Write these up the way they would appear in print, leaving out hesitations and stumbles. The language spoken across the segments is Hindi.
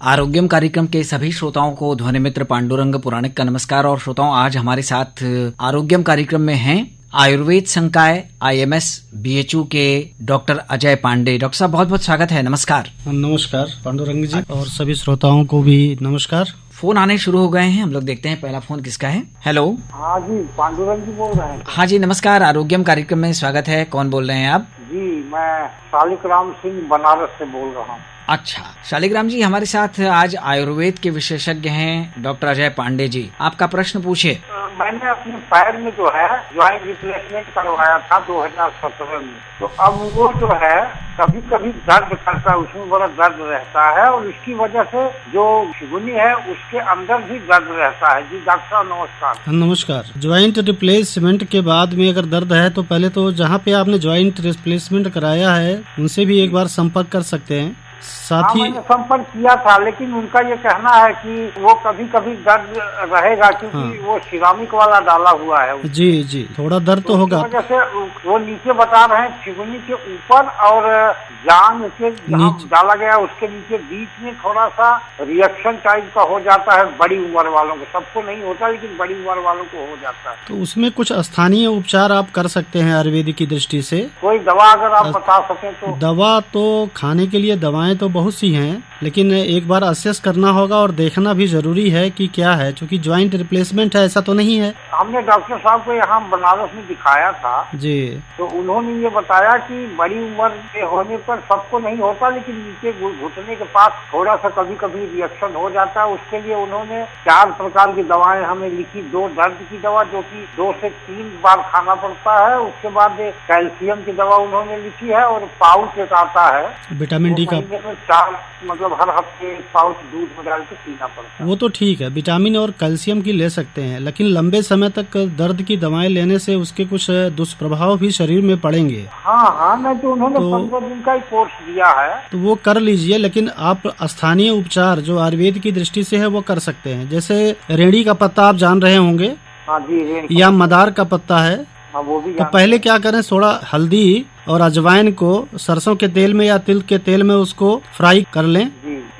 आरोग्यम कार्यक्रम के सभी श्रोताओं को ध्वनि मित्र पांडुरंग पुराणिक का नमस्कार। और श्रोताओं, आज हमारे साथ आरोग्यम कार्यक्रम में हैं आयुर्वेद संकाय IMS BHU के डॉक्टर अजय पांडे। डॉक्टर साहब, बहुत बहुत स्वागत है। नमस्कार। नमस्कार पांडुरंग जी, और सभी श्रोताओं को भी नमस्कार। फोन आने शुरू हो गए हैं, हम लोग देखते हैं पहला फोन किसका है। हेलो। हाँ जी, पांडुरंग जी बोल रहे हैं। हाँ जी, नमस्कार। आरोग्यम कार्यक्रम में स्वागत है। कौन बोल रहे हैं आप? जी, मैं शालिग्राम सिंह बनारस से बोल रहा हूँ। अच्छा, शालिग्राम जी, हमारे साथ आज आयुर्वेद के विशेषज्ञ हैं डॉक्टर अजय पांडे जी। आपका प्रश्न पूछिए। मैंने अपने पैर में जो है ज्वाइंट रिप्लेसमेंट करवाया था 2017 में। तो अब वो जो है कभी कभी दर्द करता है, उसमें बड़ा दर्द रहता है, और इसकी वजह से जो शिगुनी है उसके अंदर भी दर्द रहता है। जी डॉक्टर साहब नमस्कार। नमस्कार। ज्वाइंट रिप्लेसमेंट के बाद में अगर दर्द है तो पहले तो जहाँ पे आपने ज्वाइंट रिप्लेसमेंट कराया है उनसे भी एक बार संपर्क कर सकते हैं। साथ ही मैंने संपर्क किया था, लेकिन उनका ये कहना है कि वो कभी कभी दर्द रहेगा, क्योंकि वो सिरामिक वाला डाला हुआ है। जी जी, थोड़ा दर्द तो होगा। वजह से वो नीचे बता रहे हैं चिगुनी के ऊपर और जांग के जहाँ डाला गया उसके नीचे बीच में थोड़ा सा रिएक्शन टाइप का हो जाता है बड़ी उम्र वालों को। सबको नहीं होता, लेकिन बड़ी उम्र वालों को हो जाता है। तो उसमें कुछ स्थानीय उपचार आप कर सकते हैं आयुर्वेद की दृष्टि से। कोई दवा अगर आप बता सकें तो। दवा तो खाने के लिए दवाएं तो बहुत सी हैं, लेकिन एक बार असेस करना होगा और देखना भी जरूरी है कि क्या है, क्योंकि ज्वाइंट रिप्लेसमेंट है ऐसा तो नहीं है। हमने डॉक्टर साहब को यहाँ बनारस में दिखाया था जी, तो उन्होंने ये बताया कि बड़ी उम्र के होने पर सबको नहीं होता, लेकिन नीचे घुटने के पास थोड़ा सा कभी कभी रिएक्शन हो जाता है। उसके लिए उन्होंने 4 प्रकार की दवाएं हमें लिखी। 2 दर्द की दवा जो कि 2 से 3 बार खाना पड़ता है, उसके बाद कैल्शियम की दवा उन्होंने लिखी है, और पाउच एक आता है विटामिन डी का। 4 मतलब हर हफ्ते पाउच दूध में डाल के पीना पड़ता है। वो तो ठीक है, विटामिन और कैल्शियम की ले सकते हैं, लेकिन लंबे समय तक दर्द की दवाएं लेने से उसके कुछ दुष्प्रभाव भी शरीर में पड़ेंगे। हाँ, नहीं तो उन्होंने 15 दिन का ही कोर्स दिया है, तो वो कर लीजिए। लेकिन आप स्थानीय उपचार जो आयुर्वेद की दृष्टि से है वो कर सकते हैं। जैसे रेड़ी का पत्ता आप जान रहे होंगे। हाँ जी, या मदार का पत्ता है। हाँ, वो भी तो पहले क्या करें, थोड़ा हल्दी और अजवाइन को सरसों के तेल में या तिल के तेल में उसको फ्राई कर लें,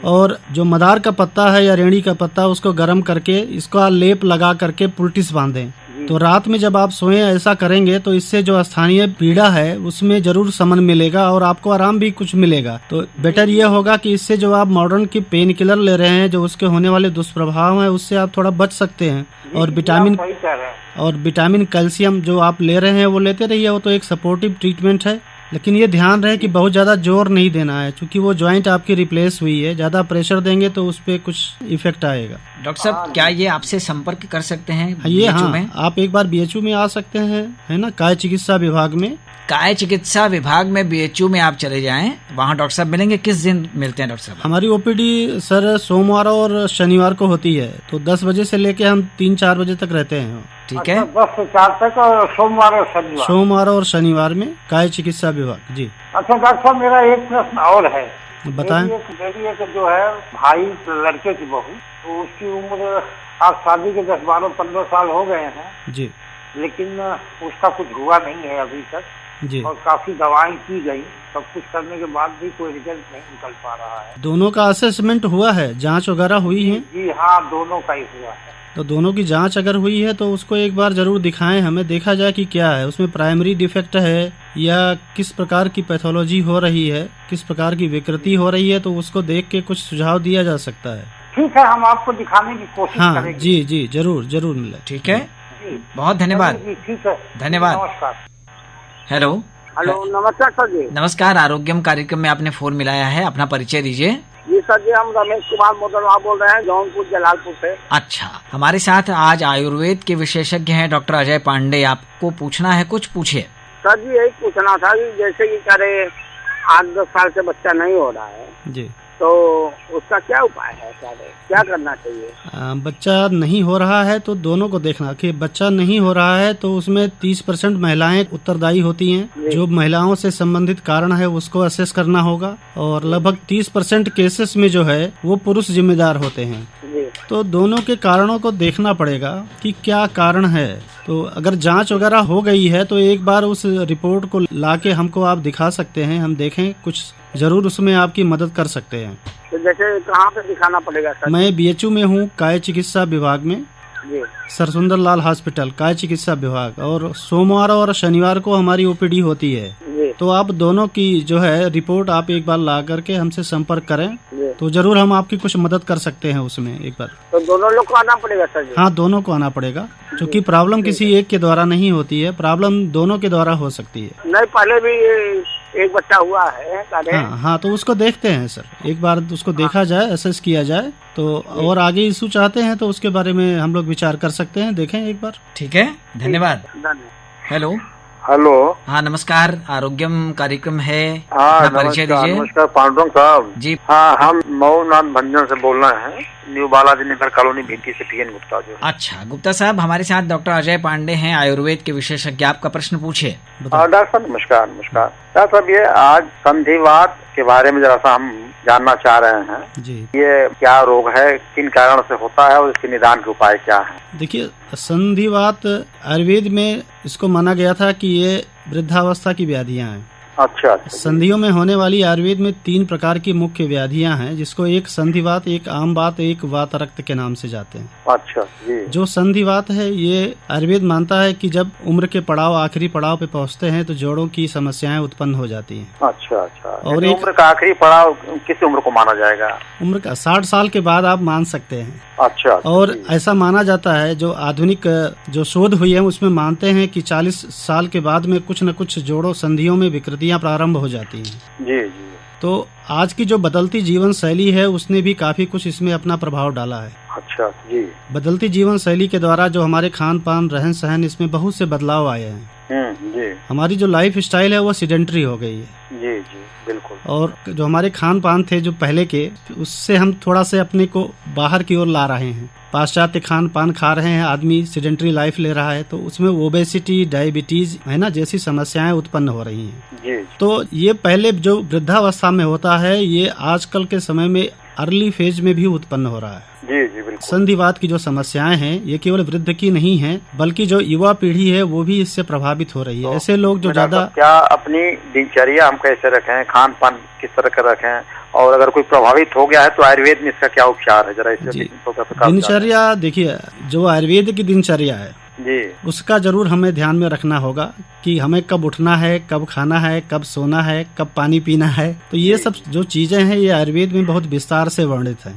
और जो मदार का पत्ता है या रेड़ी का पत्ता उसको गर्म करके इसका लेप लगा करके पुलटिस बांधें। तो रात में जब आप सोएं ऐसा करेंगे तो इससे जो स्थानीय पीड़ा है उसमें जरूर शमन मिलेगा और आपको आराम भी कुछ मिलेगा। तो बेटर ये होगा कि इससे जो आप मॉडर्न की पेन किलर ले रहे हैं, जो उसके होने वाले दुष्प्रभाव हैं, उससे आप थोड़ा बच सकते हैं। और विटामिन कैल्शियम जो आप ले रहे हैं वो लेते रहिए, वो तो एक सपोर्टिव ट्रीटमेंट है। लेकिन ये ध्यान रहे कि बहुत ज्यादा जोर नहीं देना है, क्योंकि वो ज्वाइंट आपकी रिप्लेस हुई है। ज्यादा प्रेशर देंगे तो उस पे कुछ इफेक्ट आएगा। डॉक्टर साहब, क्या ये आपसे संपर्क कर सकते हैं? ये हाँ, आप एक बार BHU में आ सकते हैं, है ना, काय चिकित्सा विभाग में। काय चिकित्सा विभाग में BHU में आप चले जाएं, वहाँ डॉक्टर साहब मिलेंगे। किस दिन मिलते हैं डॉक्टर साहब? हमारी OPD सर सोमवार और शनिवार को होती है, तो 10 बजे से लेके हम 3-4 बजे तक रहते हैं। ठीक है, 10 से 4 तक, और सोमवार और शनिवार में काय चिकित्सा विभाग। जी। अच्छा डॉक्टर साहब, मेरा एक प्रश्न और है। बताएं। मेरी एक जो है भाई लड़के की बहू, तो उसकी उम्र आज शादी के 10, 12, 15 साल हो गए हैं जी, लेकिन उसका कुछ हुआ नहीं है अभी तक जी। और काफी दवाएं की गई, सब कुछ करने के बाद भी कोई रिजल्ट नहीं निकल पा रहा है। दोनों का असेसमेंट हुआ है, जांच वगैरह हुई है? जी हाँ, दोनों का ही हुआ है। तो दोनों की जांच अगर हुई है तो उसको एक बार जरूर दिखाएं, हमें देखा जाए कि क्या है उसमें, प्राइमरी डिफेक्ट है या किस प्रकार की पैथोलॉजी हो रही है, किस प्रकार की विकृति हो रही है, तो उसको देख के कुछ सुझाव दिया जा सकता है। ठीक है, हम आपको दिखाने की कोशिश करेंगे। जी जी, जरूर मिले। ठीक है, बहुत धन्यवाद। ठीक है, धन्यवाद। नमस्कार। हेलो। नमस्कार सर जी। नमस्कार। आरोग्यम कार्यक्रम में आपने फोन मिलाया है, अपना परिचय दीजिए। जी सर जी, हम रमेश कुमार मोदलवा बोल रहे हैं, जौनपुर जलालपुर से। अच्छा, हमारे साथ आज आयुर्वेद के विशेषज्ञ हैं डॉक्टर अजय पांडे। आपको पूछना है कुछ, पूछिए। सर जी, यही पूछना था कि जैसे कि करे 8-10 साल से बच्चा नहीं हो रहा है जी, तो उसका क्या उपाय है, क्या करना चाहिए? बच्चा नहीं हो रहा है तो दोनों को देखना कि बच्चा नहीं हो रहा है तो उसमें 30% महिलाएं उत्तरदायी होती हैं। जो महिलाओं से संबंधित कारण है उसको असेस करना होगा, और लगभग 30% केसेस में जो है वो पुरुष जिम्मेदार होते हैं। तो दोनों के कारणों को देखना पड़ेगा कि क्या कारण है। तो अगर जांच वगैरह हो गई है तो एक बार उस रिपोर्ट को लाके हमको आप दिखा सकते हैं, हम देखें कुछ जरूर उसमें आपकी मदद कर सकते हैं। तो जैसे कहाँ पे दिखाना पड़ेगा सर? मैं BHU में हूँ, काय चिकित्सा विभाग में, जी सरसुंदर लाल हॉस्पिटल, काय चिकित्सा विभाग। और सोमवार और शनिवार को हमारी OPD होती है। जी तो आप दोनों की जो है रिपोर्ट आप एक बार ला करके हमसे संपर्क करें, जी। तो जरूर हम आपकी कुछ मदद कर सकते हैं उसमें एक बार। तो दोनों लोग को आना पड़ेगा सर जी? हाँ, दोनों को आना पड़ेगा, क्योंकि प्रॉब्लम किसी एक के द्वारा नहीं होती है, प्रॉब्लम दोनों के द्वारा हो सकती है। नहीं, पहले भी एक बच्चा हुआ है। हाँ, तो उसको देखते हैं सर, एक बार उसको देखा जाए, असेस किया जाए, तो और आगे इशू चाहते हैं तो उसके बारे में हम लोग विचार कर सकते हैं, देखें एक बार। ठीक है, धन्यवाद। हेलो हेलो, हाँ नमस्कार, आरोग्यम कार्यक्रम है, हाँ अपना परिचय दीजिए। नमस्कार पांडुरंग साहब जी। हाँ, हम मऊनाथ भंजन से बोल रहे हैं, न्यू बालाजी नगर कॉलोनी भिंडी से PN गुप्ता जो। अच्छा गुप्ता साहब, हमारे साथ डॉक्टर अजय पांडे हैं, आयुर्वेद के विशेषज्ञ। आपका प्रश्न पूछिए। डॉक्टर साहब नमस्कार। नमस्कार डॉक्टर साहब, ये आज संधिवात के बारे में जरा सा हम जानना चाह रहे हैं जी। ये क्या रोग है, किन कारण से होता है और इसके निदान के उपाय क्या है? देखिए, संधिवात आयुर्वेद में इसको माना गया था कि ये वृद्धावस्था की व्याधियां हैं। अच्छा। संधियों में होने वाली आयुर्वेद में 3 प्रकार की मुख्य व्याधियां हैं, जिसको एक संधिवात, एक आमवात, एक वातरक्त के नाम से जाते हैं। अच्छा जी। जो संधिवात है, ये आयुर्वेद मानता है कि जब उम्र के पड़ाव, आखिरी पड़ाव पे पहुंचते हैं तो जोड़ों की समस्याएं उत्पन्न हो जाती हैं। अच्छा अच्छा। और एक उम्र का आखिरी पड़ाव किस उम्र को माना जाएगा? उम्र का 60 साल के बाद आप मान सकते हैं। अच्छा। और ऐसा माना जाता है, जो आधुनिक जो शोध हुई है उसमें मानते हैं कि 40 साल के बाद में कुछ न कुछ जोड़ों संधियों में विकृतियां प्रारंभ हो जाती हैं। जी जी। तो आज की जो बदलती जीवन शैली है उसने भी काफी कुछ इसमें अपना प्रभाव डाला है। अच्छा जी। बदलती जीवन शैली के द्वारा जो हमारे खान पान, रहन सहन, इसमें बहुत से बदलाव आए हैं। जी। हमारी जो लाइफ स्टाइल है वो सीडेंटरी हो गई है। जी जी बिल्कुल। और जो हमारे खान पान थे जो पहले के, उससे हम थोड़ा से अपने को बाहर की ओर ला रहे हैं। पाश्चात्य खान पान खा रहे हैं, आदमी सीडेंटरी लाइफ ले रहा है, तो उसमें ओबेसिटी, डायबिटीज है ना, जैसी समस्याएं उत्पन्न हो रही हैं। जी। तो ये पहले जो वृद्धावस्था में होता है, ये आजकल के समय में अर्ली फेज में भी उत्पन्न हो रहा है। जी जी बिल्कुल। संधिवात की जो समस्याएं हैं, ये केवल वृद्ध की नहीं है, बल्कि जो युवा पीढ़ी है वो भी इससे प्रभावित हो रही है। ऐसे लोग जो ज्यादा, क्या अपनी दिनचर्या हम कैसे रखें, खान पान किस तरह का रखें, और अगर कोई प्रभावित हो गया है तो आयुर्वेद में इसका क्या उपचार है, जरा इसे दिनचर्या देखिए, जो आयुर्वेद की दिनचर्या है जी, उसका जरूर हमें ध्यान में रखना होगा कि हमें कब उठना है, कब खाना है, कब सोना है, कब पानी पीना है। तो ये सब जो चीजें हैं, ये आयुर्वेद में बहुत विस्तार से वर्णित है।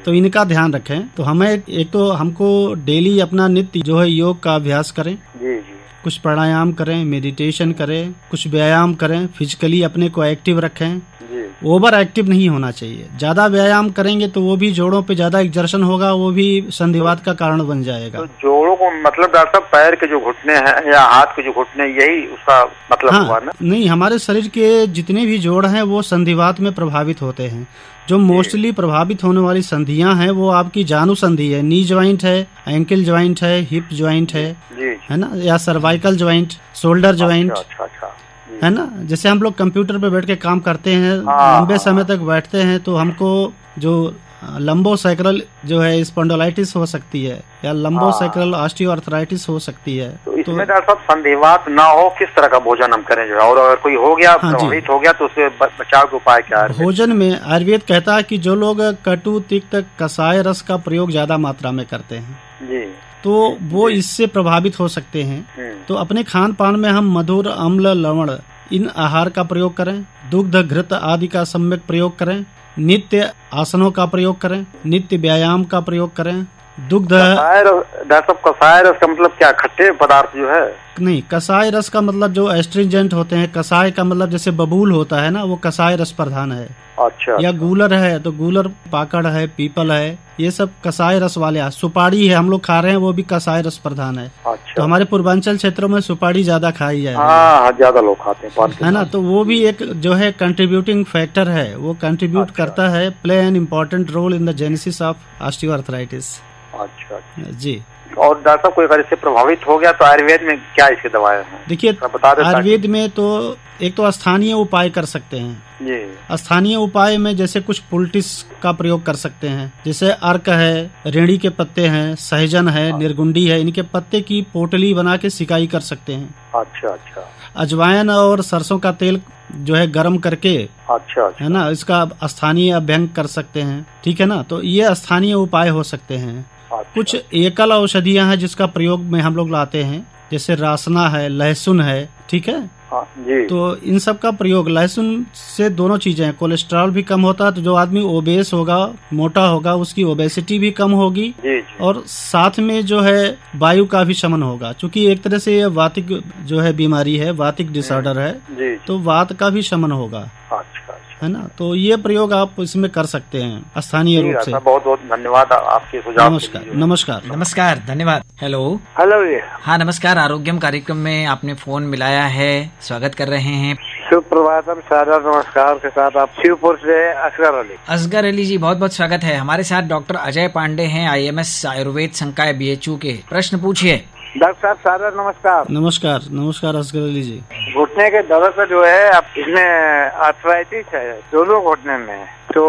तो इनका ध्यान रखें। तो हमें एक तो हमको डेली अपना नित्य जो है योग का अभ्यास करें। जी जी। कुछ प्राणायाम करें, मेडिटेशन करें, कुछ व्यायाम करें, फिजिकली अपने को एक्टिव रखें। ओवर एक्टिव नहीं होना चाहिए। ज्यादा व्यायाम करेंगे तो वो भी जोड़ों पे ज्यादा एक्सर्शन होगा, वो भी संधिवात का कारण बन जाएगा। तो जोड़ों को मतलब डॉक्टर साहब पैर के जो घुटने हैं या हाथ के जो घुटने, यही उसका मतलब हुआ ना? नहीं, हमारे शरीर के जितने भी जोड़ हैं वो संधिवात में प्रभावित होते हैं। जो मोस्टली प्रभावित होने वाली संधियां हैं वो आपकी जानु संधि है, नी ज्वाइंट है, एंकल ज्वाइंट है, हिप ज्वाइंट है ना, या सर्वाइकल ज्वाइंट, शोल्डर ज्वाइंट, है ना। जैसे हम लोग कंप्यूटर पे बैठ के काम करते हैं, लंबे समय तक बैठते हैं, तो हमको जो लंबोसैक्रल जो है स्पॉन्डिलाइटिस हो सकती है, या लंबोसैक्रल ऑस्टियोआर्थराइटिस हो सकती है। तो इसमें डॉक्टर साहब संधिवात ना हो, किस तरह का भोजन हम करें जो है, और अगर कोई हो गया, प्रभावित हो गया, तो उससे बचाव के उपाय क्या है? भोजन में आयुर्वेद कहता है कि जो लोग कटु, तिक्त, कसाय रस का प्रयोग ज्यादा मात्रा में करते हैं जी, तो वो इससे प्रभावित हो सकते हैं। तो अपने खान पान में हम मधुर, अम्ल, लवण इन आहार का प्रयोग करें, दुग्ध, घृत आदि का सम्यक प्रयोग करें, नित्य आसनों का प्रयोग करें, नित्य व्यायाम का प्रयोग करें। दुग्ध, कसाय रस का मतलब क्या, खट्टे पदार्थ जो है? नहीं, कसाय रस का मतलब जो एस्ट्रिंजेंट होते हैं। कसाय का मतलब जैसे बबूल होता है ना, वो कसाय रस प्रधान है। अच्छा। या गूलर है तो गूलर, पाकड़ है, पीपल है, ये सब कसाय रस वाले। सुपारी है हम लोग खा रहे हैं, वो भी कसाय रस प्रधान है। अच्छा। तो हमारे पूर्वांचल क्षेत्रों में सुपारी ज्यादा खाई जाए, ज्यादा लोग खाते हैं, है ना। तो वो भी एक जो है कंट्रीब्यूटिंग फैक्टर है, वो कंट्रीब्यूट करता है, play an important role in the genesis of osteoarthritis. अच्छा जी। और डॉक्टर साहब कोई अगर इससे प्रभावित हो गया तो आयुर्वेद में क्या इसकी दवाएं हैं? देखिए, आयुर्वेद में तो एक तो स्थानीय उपाय कर सकते हैं जी। स्थानीय उपाय में जैसे कुछ पुलटिस का प्रयोग कर सकते हैं, जैसे अर्क है, रेड़ी के पत्ते हैं, सहजन है, निर्गुंडी है, इनके पत्ते की पोटली बना के सिकाई कर सकते हैं। अच्छा अच्छा। अजवाइन और सरसों का तेल जो है गर्म करके, अच्छा है ना, इसका स्थानीय अभ्यंग कर सकते हैं। ठीक है ना, तो ये स्थानीय उपाय हो सकते हैं। अच्छा। कुछ एकल औषधियां हैं जिसका प्रयोग में हम लोग लाते हैं, जैसे रासना है, लहसुन है। ठीक है, हाँ, जी। तो इन सब का प्रयोग, लहसुन से दोनों चीजें हैं, कोलेस्ट्रॉल भी कम होता है, तो जो आदमी ओबेस होगा, मोटा होगा, उसकी ओबेसिटी भी कम होगी, जी। और साथ में जो है वायु का भी शमन होगा, क्योंकि एक तरह से ये वातिक जो है बीमारी है, वातिक डिसऑर्डर है, जी। तो वात का भी शमन होगा, अच्छा, है ना। तो ये प्रयोग आप इसमें कर सकते हैं स्थानीय रूप से। बहुत बहुत धन्यवाद आपके सुझाव। नमस्कार। नमस्कार। नमस्कार, धन्यवाद। हेलो। हेलो ये। हाँ नमस्कार, आरोग्यम कार्यक्रम में आपने फोन मिलाया है, स्वागत कर रहे हैं। सुप्रभातम, सादर नमस्कार के साथ आप शिवपुर से असगर अली। असगर अली जी, बहुत बहुत स्वागत है। हमारे साथ डॉक्टर अजय पांडे हैं, IMS आयुर्वेद संकाय BHU के। प्रश्न पूछिए। डॉक्टर साहब सादर नमस्कार। नमस्कार। नमस्कार असगर अली जी। घुटने के दर्द जो है, अब इसमें आर्थराइटिस है दोनों घुटने में, तो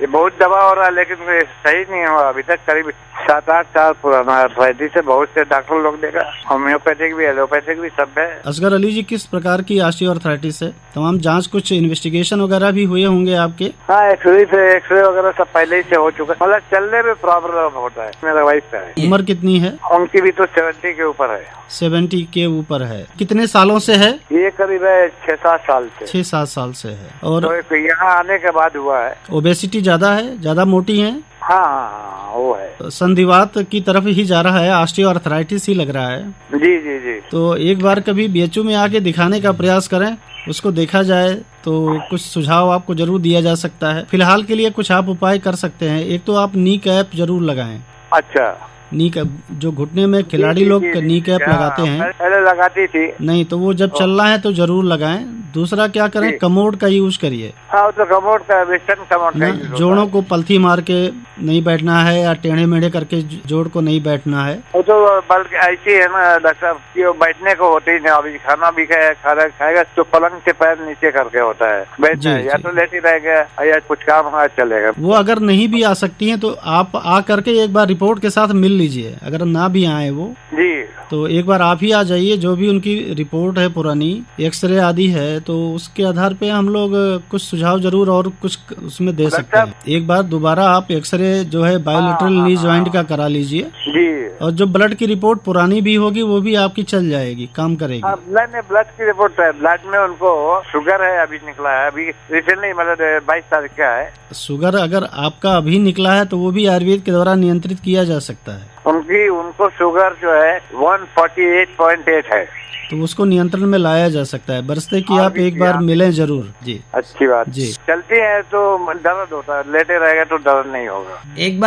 ये बहुत दवा हो रहा है लेकिन सही नहीं हुआ अभी तक। करीब 7-8 साल पुराना आर्थराइटिस है। बहुत से डॉक्टर लोग देखा, होम्योपैथिक भी एलोपैथिक भी सब है। असगर अली जी, किस प्रकार की ऑस्टियोआर्थराइटिस है? तमाम जांच, कुछ इन्वेस्टिगेशन वगैरह भी हुए होंगे आपके? हाँ, एक्सरे वगैरह सब पहले ही से हो चुका है। मतलब चलने में प्रॉब्लम होता है। मेरा वाइफ का है। उम्र कितनी है? उनकी भी तो 70 के ऊपर है। 70 के ऊपर है। कितने सालों से है? ये करीब है 6-7 साल से। 6-7 साल से है। और तो यहाँ आने के बाद हुआ है। ओबेसिटी ज्यादा है, ज्यादा मोटी है? हाँ, वो है। संधिवात की तरफ ही जा रहा है, ऑस्टियोआर्थराइटिस ही लग रहा है। जी जी जी। तो एक बार कभी BHU में आके दिखाने का प्रयास करें, उसको देखा जाए तो कुछ सुझाव आपको जरूर दिया जा सकता है। फिलहाल के लिए कुछ आप उपाय कर सकते हैं। एक तो आप नी कैप जरूर लगाएं। अच्छा। नी कैप, जो घुटने में खिलाड़ी लोग नी कैप लगाते हैं, पहले लगाती थी। नहीं तो वो जब चल रहा है तो जरूर लगाएं। दूसरा क्या करें, कमोड का यूज करिए। हाँ, तो कमोड का, वेस्टर्न कमोड का जोड़ों को पलथी मार के नहीं बैठना है, या टेढ़े मेढ़े करके जोड़ को नहीं बैठना है। वो तो बल्कि ऐसी है ना डॉक्टर कि वो बैठने को होती है। अभी खाना भी खाएगा तो पलंग से पैर नीचे करके होता है बैठना है, या तो लेटी रहेगा या कुछ काम चलेगा। वो अगर नहीं भी आ सकती है तो आप आ करके एक बार रिपोर्ट के साथ मिल लीजिए। अगर ना भी आए वो जी, तो एक बार आप ही आ जाइए। जो भी उनकी रिपोर्ट है, पुरानी एक्सरे आदि है, तो उसके आधार पे हम लोग कुछ सुझाव जरूर और कुछ उसमें दे सकते हैं। एक बार दोबारा आप एक्सरे जो है बायोलेटरल नी जॉइंट का करा लीजिए जी। और जो ब्लड की रिपोर्ट पुरानी भी होगी वो भी आपकी चल जाएगी, काम करेगी। ब्लड की रिपोर्ट है। ब्लड में उनको शुगर है, अभी निकला है, अभी रिसेंटली, मतलब 22 तारीख का है। शुगर अगर आपका अभी निकला है तो वो भी आयुर्वेद के द्वारा नियंत्रित किया जा सकता है। उनको शुगर जो है 148.8 है, तो उसको नियंत्रण में लाया जा सकता है। बरसते की आप एक बार मिलें जरूर जी। अच्छी बात जी। चलती है तो दर्द होता है, लेटे रहेगा तो दर्द नहीं होगा। एक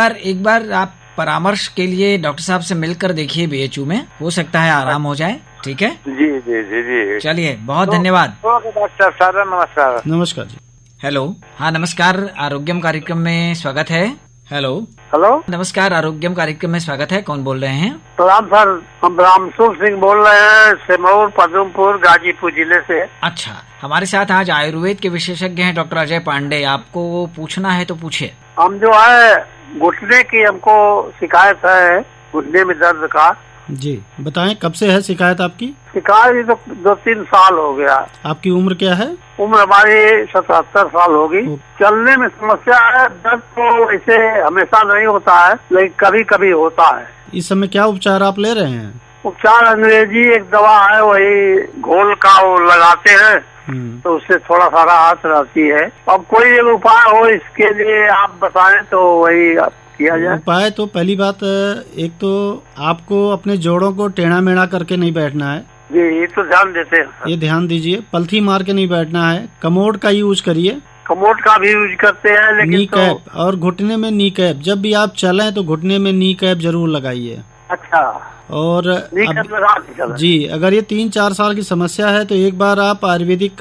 बार आप परामर्श के लिए डॉक्टर साहब से मिलकर देखिए BHU में, हो सकता है आराम हो जाए। ठीक है जी जी जी जी। चलिए, बहुत धन्यवाद। ओके डॉक्टर साहब, नमस्कार। नमस्कार जी। हेलो। हाँ नमस्कार, आरोग्यम कार्यक्रम में स्वागत है। हेलो। हेलो, नमस्कार, आरोग्यम कार्यक्रम में स्वागत है। कौन बोल रहे हैं? प्रणाम सर, हम रामसूर सिंह बोल रहे हैं, सिमौर पदमपुर गाजीपुर जिले से। अच्छा, हमारे साथ आज आयुर्वेद के विशेषज्ञ हैं डॉक्टर अजय पांडे। आपको पूछना है तो पूछिए। हम जो है घुटने की हमको शिकायत है, घुटने में दर्द का। जी बताएं, कब से है शिकायत आपकी? शिकायत तो 2-3 साल हो गया। आपकी उम्र क्या है? उम्र हमारी 77 साल होगी। चलने में समस्या है। दर्द तो ऐसे हमेशा नहीं होता है, लेकिन कभी कभी होता है। इस समय क्या उपचार आप ले रहे हैं? उपचार अंग्रेजी एक दवा है, वही घोल का वो लगाते हैं, तो उससे थोड़ा सा राहत रहती है। अब कोई एक उपाय हो इसके लिए आप बताएं तो वही किया जाए। उपाय तो पहली बात, एक तो आपको अपने जोड़ों को टेढ़ा मेढ़ा करके नहीं बैठना है जी, ये तो ध्यान देते हैं। ये ध्यान दीजिए। पलथी मार के नहीं बैठना है। कमोड का यूज करिए। कमोड का भी यूज करते हैं, लेकिन नी कैप, और घुटने में नी कैप। जब भी आप चलें तो घुटने में नी कैप जरूर लगाइए। अच्छा। और जी, अगर ये 3-4 साल की समस्या है तो एक बार आप आयुर्वेदिक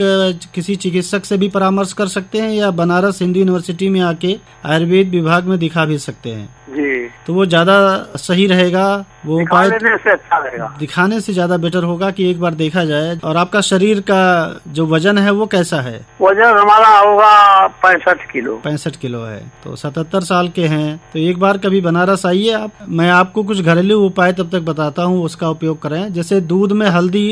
किसी चिकित्सक से भी परामर्श कर सकते हैं, या बनारस हिंदू यूनिवर्सिटी में आके आयुर्वेद विभाग में दिखा भी सकते हैं जी। तो वो ज्यादा सही रहेगा। वो उपाय से अच्छा रहेगा। दिखाने से ज्यादा बेटर होगा कि एक बार देखा जाए। और आपका शरीर का जो वजन है वो कैसा है? वजन हमारा होगा 65 किलो। 65 किलो है, तो 77 साल के हैं। तो एक बार कभी बनारस आइए आप, मैं आपको कुछ घरेलू उपाय तब तक बताता हूँ उसका उपयोग करें। जैसे दूध में हल्दी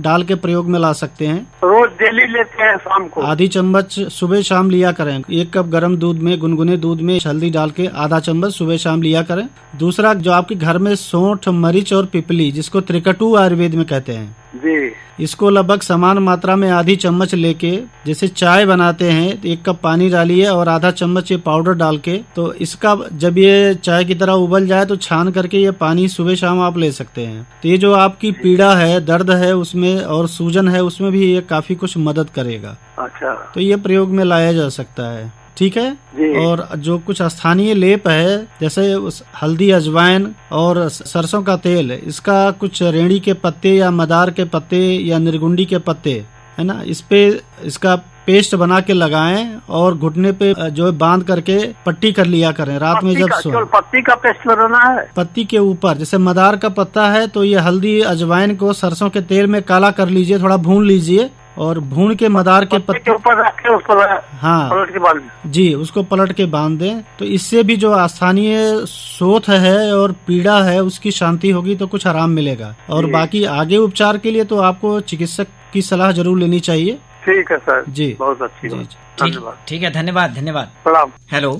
डाल के प्रयोग में ला सकते हैं। रोज डेली लेते हैं शाम को। आधी चम्मच सुबह शाम लिया करें। 1 कप गर्म दूध में, गुनगुने दूध में हल्दी डाल के आधा चम्मच सुबह शाम लिया करें। दूसरा, जो आपके घर में सौंठ, मरीच और पिपली, जिसको त्रिकटु आयुर्वेद में कहते हैं जी, इसको लगभग समान मात्रा में आधी चम्मच लेके, जैसे चाय बनाते हैं 1 कप पानी डालिए और आधा चम्मच ये पाउडर डाल के, तो इसका जब ये चाय की तरह उबल जाए तो छान करके ये पानी सुबह शाम आप ले सकते हैं। तो ये जो आपकी पीड़ा है, दर्द है उसमें और सूजन है उसमें भी ये काफी कुछ मदद करेगा। अच्छा, तो ये प्रयोग में लाया जा सकता है। ठीक है जी। और जो कुछ स्थानीय लेप है, जैसे उस हल्दी, अजवाइन और सरसों का तेल, इसका कुछ रेड़ी के पत्ते या मदार के पत्ते या निर्गुंडी के पत्ते है ना, इस पे इसका पेस्ट बना के लगाएं और घुटने पे जो है बांध करके पट्टी कर लिया करें रात में जब सोएं। पत्ती का पेस्ट बनाना है। पत्ती के ऊपर जैसे मदार का पत्ता है तो ये हल्दी, अजवाइन को सरसों के तेल में काला कर लीजिए, थोड़ा भून लीजिए और भून के मदार के पत्ते के ऊपर रख के उसको हाँ पलट के बांध जी, उसको पलट के बांध दें। तो इससे भी जो स्थानीय शोथ है और पीड़ा है उसकी शांति होगी, तो कुछ आराम मिलेगा। और बाकी आगे उपचार के लिए तो आपको चिकित्सक की सलाह जरूर लेनी चाहिए। ठीक है सर जी, बहुत अच्छी बात। धन्यवाद। ठीक है, धन्यवाद धन्यवाद। प्रणाम। हेलो,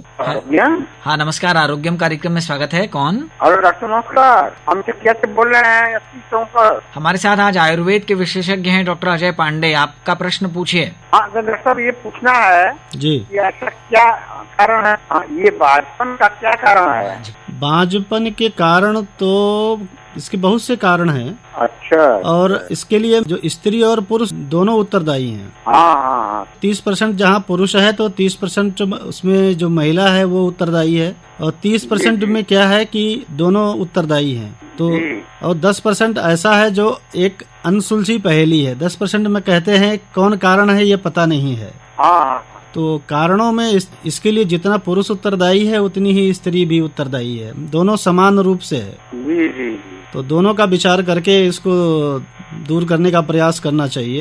हाँ नमस्कार, आरोग्यम कार्यक्रम में स्वागत है। कौन? हेलो डॉक्टर, नमस्कार। हम क्या से बोल रहे हैं? 80 चौक। हमारे साथ आज आयुर्वेद के विशेषज्ञ हैं डॉक्टर अजय पांडे। आपका प्रश्न पूछिए। हाँ डॉक्टर साहब, ये पूछना है जी कि ऐसा क्या कारण है? ये बांझपन का क्या कारण है? बांझपन के कारण तो इसके बहुत से कारण हैं। अच्छा। और इसके लिए जो स्त्री और पुरुष दोनों उत्तरदायी हैं। हाँ। 30% जहाँ पुरुष है तो 30% उसमें जो महिला है वो उत्तरदायी है, और 30% में क्या है कि दोनों उत्तरदायी हैं। तो और 10% ऐसा है जो एक अनसुलझी पहेली है। 10% में कहते हैं कौन कारण है ये पता नहीं है। हाँ। तो कारणों में इसके लिए जितना पुरुष उत्तरदायी है उतनी ही स्त्री भी उत्तरदायी है। दोनों समान रूप से है। जी जी। तो दोनों का विचार करके इसको दूर करने का प्रयास करना चाहिए।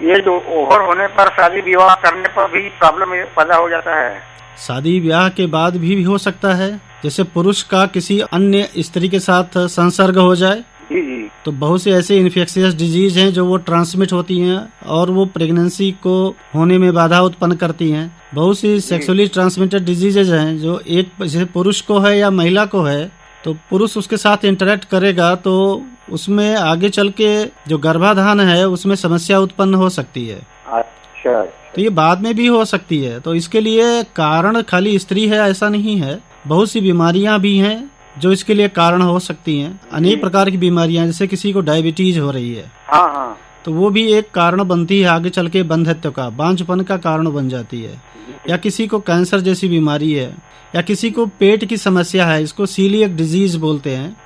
ये जो ओवर होने पर, शादी विवाह करने पर भी प्रॉब्लम पैदा हो जाता है। शादी ब्याह के बाद भी हो सकता है। जैसे पुरुष का किसी अन्य स्त्री के साथ संसर्ग हो जाए तो बहुत से ऐसे इन्फेक्शियस डिजीज हैं जो वो ट्रांसमिट होती हैं और वो प्रेगनेंसी को होने में बाधा उत्पन्न करती हैं। बहुत सी सेक्सुअली ट्रांसमिटेड डिजीजेज हैं जो एक जैसे पुरुष को है या महिला को है, तो पुरुष उसके साथ इंटरेक्ट करेगा तो उसमें आगे चल के जो गर्भाधान है उसमें समस्या उत्पन्न हो सकती है। अच्छा। तो ये बाद में भी हो सकती है। तो इसके लिए कारण खाली स्त्री है ऐसा नहीं है, बहुत सी बीमारियां भी हैं जो इसके लिए कारण हो सकती हैं। अनेक प्रकार की बीमारियां, जैसे किसी को डायबिटीज हो रही है हाँ। तो वो भी एक कारण बनती है आगे चल के, बंधत्व का, बांझपन का कारण बन जाती है। या किसी को कैंसर जैसी बीमारी है, या किसी को पेट की समस्या है, इसको सीलिएक डिजीज बोलते हैं,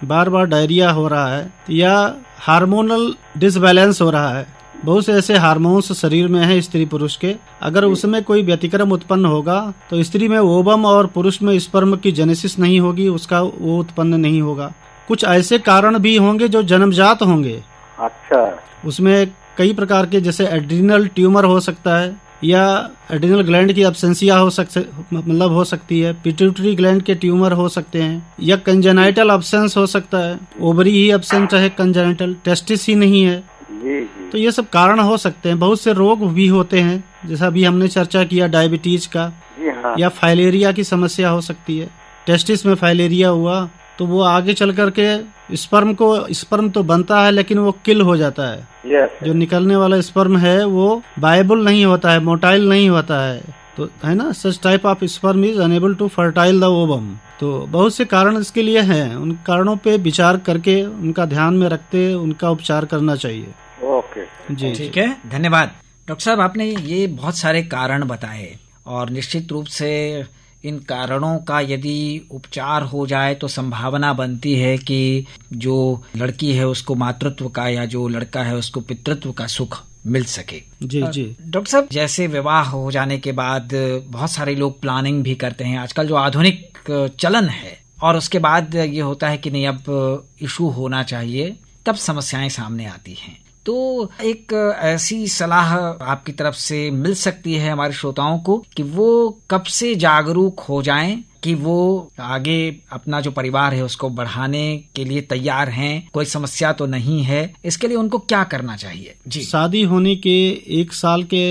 बार बार डायरिया हो रहा है, या हार्मोनल डिसबैलेंस हो रहा है। बहुत से ऐसे हार्मोन्स शरीर में हैं स्त्री पुरुष के, अगर उसमें कोई व्यतिक्रम उत्पन्न होगा तो स्त्री में ओवम और पुरुष में स्पर्म की जेनेसिस नहीं होगी, उसका वो उत्पन्न नहीं होगा। कुछ ऐसे कारण भी होंगे जो जन्मजात होंगे। अच्छा। उसमें कई प्रकार के, जैसे एड्रिनल ट्यूमर हो सकता है, या एड्रिनल ग्लैंड की एब्सेंसिया हो सकती है, पिट्यूटरी ग्लैंड के ट्यूमर हो सकते हैं, या कंजेनाइटल एब्सेंस हो सकता है, ओवरी ही एब्सेंट है, कंजेनाइटल टेस्टिस ही नहीं है। तो ये सब कारण हो सकते हैं। बहुत से रोग भी होते हैं, जैसा अभी हमने चर्चा किया डायबिटीज का, या फाइलेरिया की समस्या हो सकती है। टेस्टिस में फाइलेरिया हुआ तो वो आगे चल करके स्पर्म तो बनता है लेकिन वो किल हो जाता है। जो निकलने वाला स्पर्म है वो वायबल नहीं होता है, मोटाइल नहीं होता है, तो है ना, such type of sperm is unable to fertile the ovum. तो बहुत से कारण इसके लिए हैं। उन कारणों पे विचार करके उनका ध्यान में रखते उनका उपचार करना चाहिए। ओके जी ठीक है, धन्यवाद। डॉक्टर साहब, आपने ये बहुत सारे कारण बताए और निश्चित रूप से इन कारणों का यदि उपचार हो जाए तो संभावना बनती है कि जो लड़की है उसको मातृत्व का, या जो लड़का है उसको पितृत्व का सुख मिल सके। जी जी। डॉक्टर साहब, जैसे विवाह हो जाने के बाद बहुत सारे लोग प्लानिंग भी करते हैं, आजकल जो आधुनिक चलन है, और उसके बाद ये होता है कि नहीं अब इशू होना चाहिए, तब समस्याएं सामने आती हैं। तो एक ऐसी सलाह आपकी तरफ से मिल सकती है हमारे श्रोताओं को कि वो कब से जागरूक हो जाएं कि वो आगे अपना जो परिवार है उसको बढ़ाने के लिए तैयार हैं, कोई समस्या तो नहीं है, इसके लिए उनको क्या करना चाहिए? जी, शादी होने के 1 साल के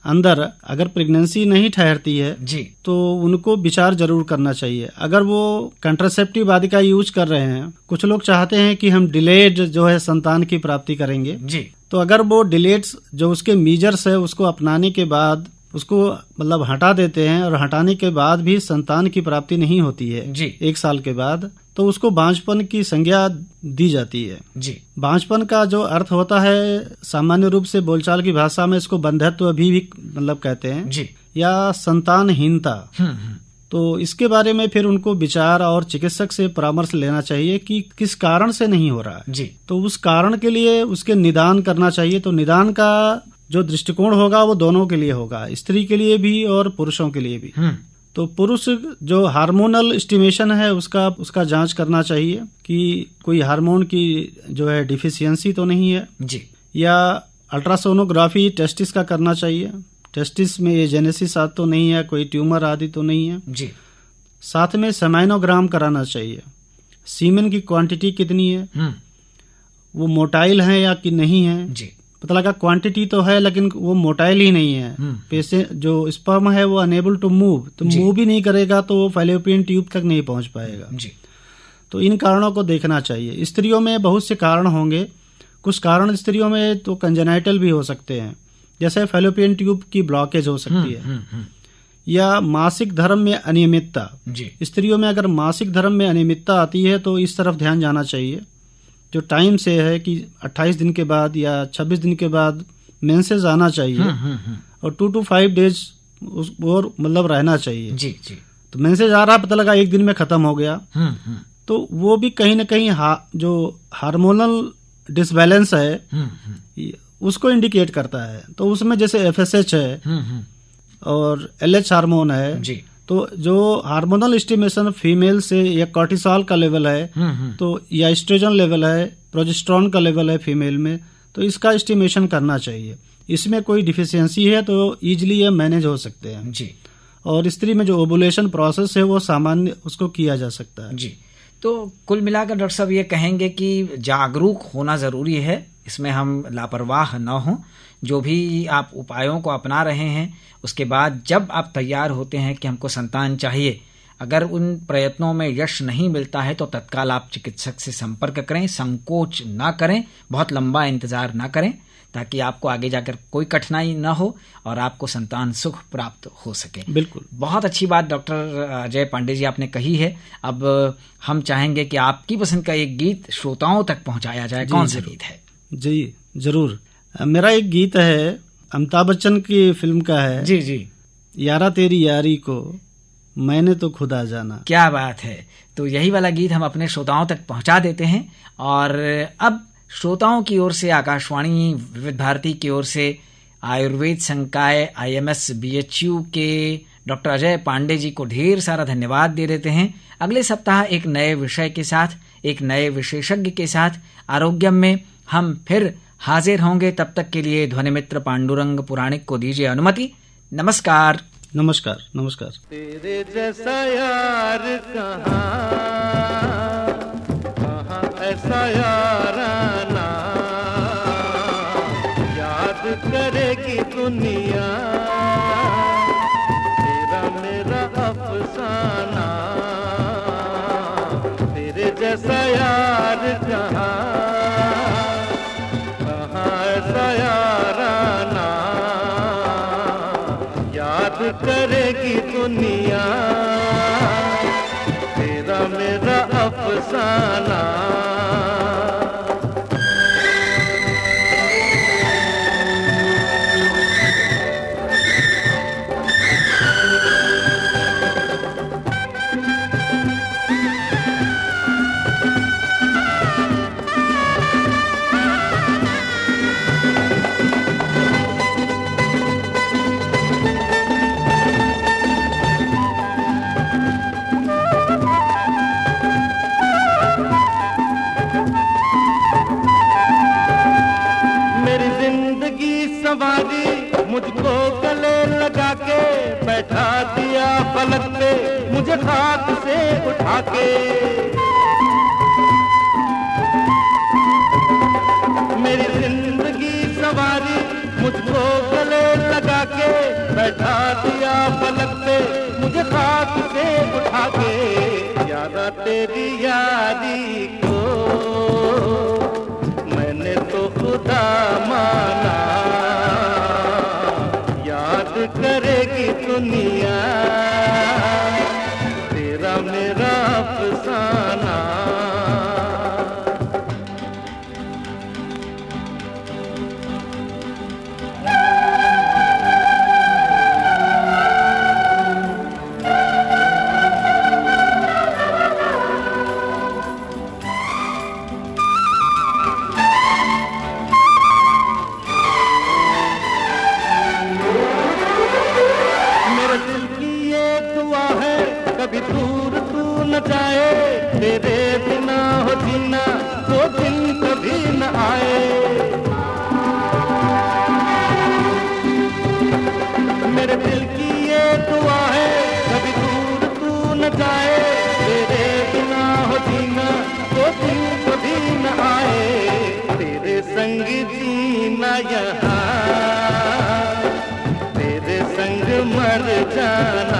अंदर अगर प्रेगनेंसी नहीं ठहरती है जी, तो उनको विचार जरूर करना चाहिए। अगर वो कंट्रासेप्टिव आदि का यूज कर रहे हैं, कुछ लोग चाहते हैं कि हम डिलेड जो है संतान की प्राप्ति करेंगे, जी, तो अगर वो डिलेड जो उसके मीजर्स है उसको अपनाने के बाद उसको मतलब हटा देते हैं और हटाने के बाद भी संतान की प्राप्ति नहीं होती है जी, 1 साल के बाद, तो उसको बांझपन की संज्ञा दी जाती है। जी, बांझपन का जो अर्थ होता है सामान्य रूप से बोलचाल की भाषा में इसको बंध्यत्व भी मतलब कहते हैं, जी, या संतानहीनता। तो इसके बारे में फिर उनको विचार और चिकित्सक से परामर्श लेना चाहिए कि किस कारण से नहीं हो रहा है। जी, तो उस कारण के लिए उसके निदान करना चाहिए। तो निदान का जो दृष्टिकोण होगा वो दोनों के लिए होगा, स्त्री के लिए भी और पुरुषों के लिए भी। तो पुरुष जो हार्मोनल एस्टिमेशन है उसका जांच करना चाहिए कि कोई हार्मोन की जो है डिफिशियंसी तो नहीं है, जी, या अल्ट्रासोनोग्राफी टेस्टिस का करना चाहिए, टेस्टिस में एजेनेसिस आदि तो नहीं है, कोई ट्यूमर आदि तो नहीं है। जी, साथ में सेमाइनोग्राम कराना चाहिए, सीमेन की क्वांटिटी कितनी है, वो मोटाइल है या कि नहीं है। जी, पता लगा क्वांटिटी तो है लेकिन वो मोटाइल ही नहीं है, पेशेंट जो स्पर्म है वो अनेबल टू मूव, तो मूव भी नहीं करेगा तो वो फैलोपियन ट्यूब तक नहीं पहुंच पाएगा। जी, तो इन कारणों को देखना चाहिए। स्त्रियों में बहुत से कारण होंगे, कुछ कारण स्त्रियों में तो कंजेनाइटल भी हो सकते हैं, जैसे फैलोपियन ट्यूब की ब्लॉकेज हो सकती है, या मासिक धर्म में अनियमितता। जी, स्त्रियों में अगर मासिक धर्म में अनियमितता आती है तो इस तरफ ध्यान जाना चाहिए। जो टाइम से है कि 28 दिन के बाद या 26 दिन के बाद मेंसेस आना चाहिए और 2 to 5 डेज और मतलब रहना चाहिए। जी, जी, तो मेंसेस आ रहा पता लगा 1 दिन में खत्म हो गया, तो वो भी कहीं ना कहीं जो हार्मोनल डिसबैलेंस है उसको इंडिकेट करता है। तो उसमें जैसे FSH है और LH हार्मोन है, जी, तो जो हार्मोनल एस्टिमेशन फीमेल से या कॉर्टिसोल का लेवल है, तो या एस्ट्रोजन लेवल है, प्रोजेस्टेरोन का लेवल है फीमेल में, तो इसका एस्टिमेशन करना चाहिए। इसमें कोई डिफिशियंसी है तो इजीली ये मैनेज हो सकते हैं। जी, और स्त्री में जो ओवुलेशन प्रोसेस है वो सामान्य उसको किया जा सकता है। जी। तो कुल मिलाकर डॉक्टर साहब ये कहेंगे कि जागरूक होना ज़रूरी है, इसमें हम लापरवाह न हों। जो भी आप उपायों को अपना रहे हैं उसके बाद जब आप तैयार होते हैं कि हमको संतान चाहिए, अगर उन प्रयत्नों में यश नहीं मिलता है तो तत्काल आप चिकित्सक से संपर्क करें, संकोच ना करें, बहुत लंबा इंतजार ना करें, ताकि आपको आगे जाकर कोई कठिनाई ना हो और आपको संतान सुख प्राप्त हो सके। बिल्कुल, बहुत अच्छी बात डॉक्टर अजय पांडे जी आपने कही है। अब हम चाहेंगे कि आपकी पसंद का एक गीत श्रोताओं तक पहुंचाया जाए। कौन सा गीत है? जी जरूर, मेरा एक गीत है, अमिताभ बच्चन की फिल्म का है। जी, जी। यारा तेरी यारी को मैंने तो खुदा जाना। क्या बात है। तो यही वाला गीत हम अपने श्रोताओं तक पहुंचा देते हैं। और अब श्रोताओं की ओर से, आकाशवाणी विविध भारती की ओर से, आयुर्वेद संकाय IMS BHU के डॉक्टर अजय पांडे जी को ढेर सारा धन्यवाद दे देते हैं। अगले सप्ताह एक नए विषय के साथ, एक नए विशेषज्ञ के साथ आरोग्यम में हम फिर हाजिर होंगे। तब तक के लिए ध्वनि मित्र पांडुरंग पुराणिक को दीजिए अनुमति। नमस्कार। नमस्कार। नमस्कार। तेरे जैसा यार कहाँ ऐसा याराना, याद करेगी दुनिया तेरा मेरा अफसाना। तेरे जैसा यार कहाँ ऐसा याराना, याद करेगी दुनिया तेरा मेरा अफसाना। खाक से उठा के। मेरी जिंदगी सवारी मुझको गले लगा के, बैठा दिया पलक पे मुझे खाक से उठा के। यारा तेरी यारी को मैंने तो खुदा माना, याद करेगी दुनिया तेरा मेरा अफसाना। कभी दूर तू न जाए, तेरे बिना हो जीना वो दिन कभी न आए। मेरे दिल की ये दुआ है, कभी दूर तू न जाए, तेरे बिना हो जीना वो दिन कभी न आए। तेरे संग जीना यहाँ, तेरे संग मर जाना।